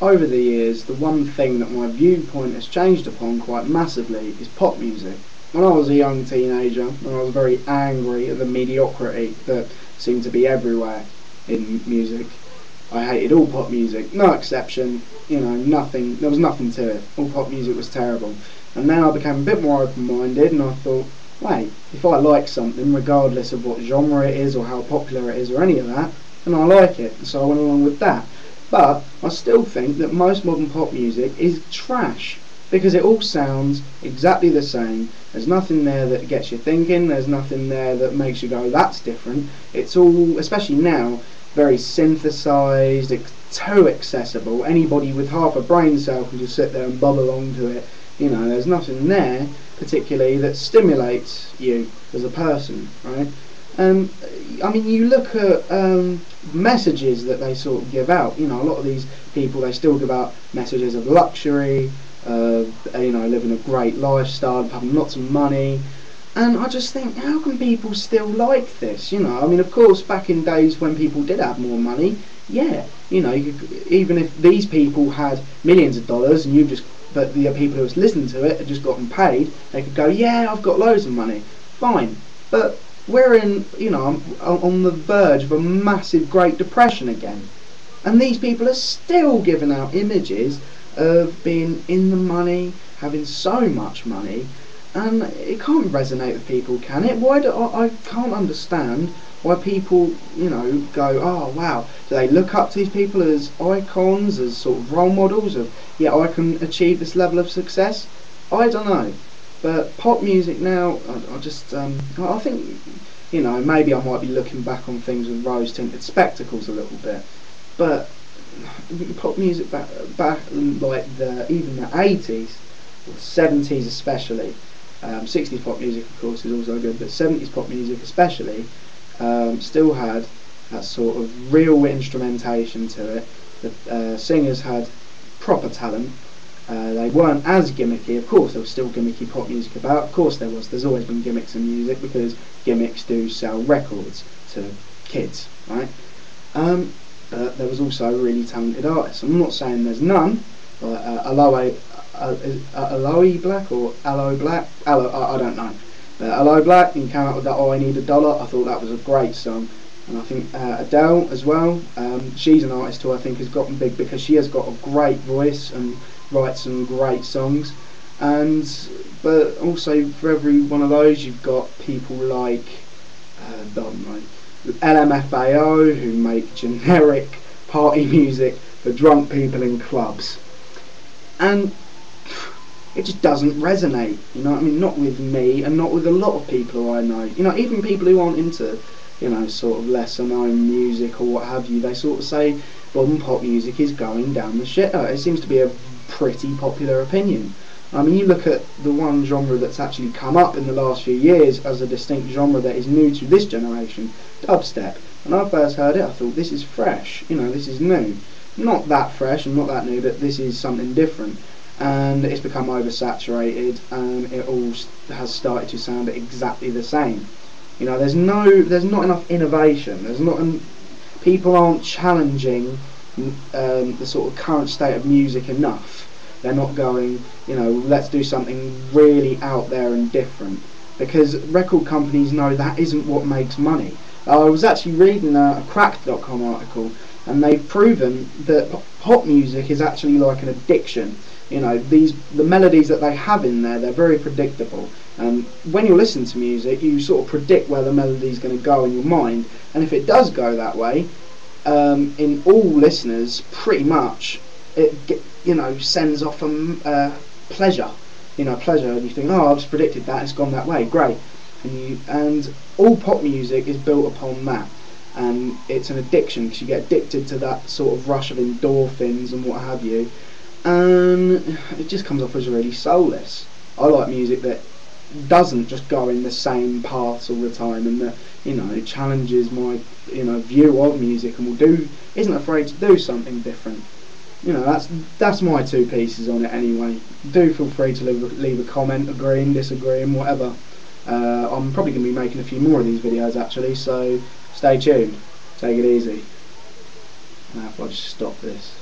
over the years, the one thing that my viewpoint has changed upon quite massively is pop music. When I was a young teenager, I was very angry at the mediocrity that seemed to be everywhere in music. I hated all pop music, no exception. You know, nothing. There was nothing to it. All pop music was terrible. And then I became a bit more open-minded, and I thought, wait, if I like something, regardless of what genre it is or how popular it is or any of that, then I like it. So I went along with that. But I still think that most modern pop music is trash, because it all sounds exactly the same. There's nothing there that gets you thinking, there's nothing there that makes you go, that's different. It's all, especially now, very synthesized, too accessible. Anybody with half a brain cell can just sit there and bob along to it. You know, there's nothing there particularly that stimulates you as a person, right? I mean, you look at messages that they sort of give out. You know, a lot of these people, they still give out messages of luxury, you know, living a great lifestyle, having lots of money. And I just think, how can people still like this? You know, I mean, of course, back in days when people did have more money, yeah, you know, even if these people had millions of dollars and but the people who was listening to it had just gotten paid, they could go, yeah, I've got loads of money, fine. But we're in, you know, on the verge of a massive Great Depression again, and these people are still giving out images of being in the money, having so much money, and it can't resonate with people, can it? Why I can't understand why people, you know, go, oh wow, do they look up to these people as icons, as sort of role models of, yeah, I can achieve this level of success? I don't know. But pop music now, I think, you know, maybe I might be looking back on things with rose-tinted spectacles a little bit, but pop music back like even the 80s, 70s especially, 60s pop music of course is also good, but 70s pop music especially, still had that sort of real instrumentation to it. The singers had proper talent. They weren't as gimmicky. Of course there was still gimmicky pop music about, of course there was, there's always been gimmicks in music because gimmicks do sell records to kids, right? But there was also really talented artists. I'm not saying there's none, like Aloe Black or Aloe Black, I don't know, but Aloe Black, he came out with that Oh I Need a Dollar. I thought that was a great song. And I think Adele as well, she's an artist who I think has gotten big because she has got a great voice and writes some great songs. But also for every one of those you've got people like I don't know, LMFAO, who make generic party music for drunk people in clubs, and it just doesn't resonate, you know what I mean? Not with me and not with a lot of people who I know, you know, even people who aren't into, you know, sort of lesser known music or what have you. They sort of say modern pop music is going down the shitter. It seems to be a pretty popular opinion. I mean, you look at the one genre that's actually come up in the last few years as a distinct genre that is new to this generation, dubstep. When I first heard it, I thought, this is fresh, you know, this is new. Not that fresh and not that new, but this is something different. And it's become oversaturated, and it all has started to sound exactly the same. You know, there's not enough innovation. People aren't challenging the sort of current state of music enough. They're not going, you know, let's do something really out there and different, because record companies know that isn't what makes money. I was actually reading a Cracked.com article, and they've proven that pop music is actually like an addiction. You know, the melodies that they have in there, they're very predictable. And when you listen to music, you sort of predict where the melody is going to go in your mind. And if it does go that way, in all listeners, pretty much, it sends off a pleasure. You know, pleasure. And you think, oh, I've just predicted that. It's gone that way. Great. And all pop music is built upon that. And it's an addiction because you get addicted to that sort of rush of endorphins and what have you. And it just comes off as really soulless. I like music that doesn't just go in the same paths all the time, and that, you know, challenges my, you know, view of music and isn't afraid to do something different. You know, that's my two pieces on it anyway. Do feel free to leave a comment, agreeing, disagreeing, whatever. I'm probably going to be making a few more of these videos actually, so stay tuned. Take it easy. Now if I just stop this.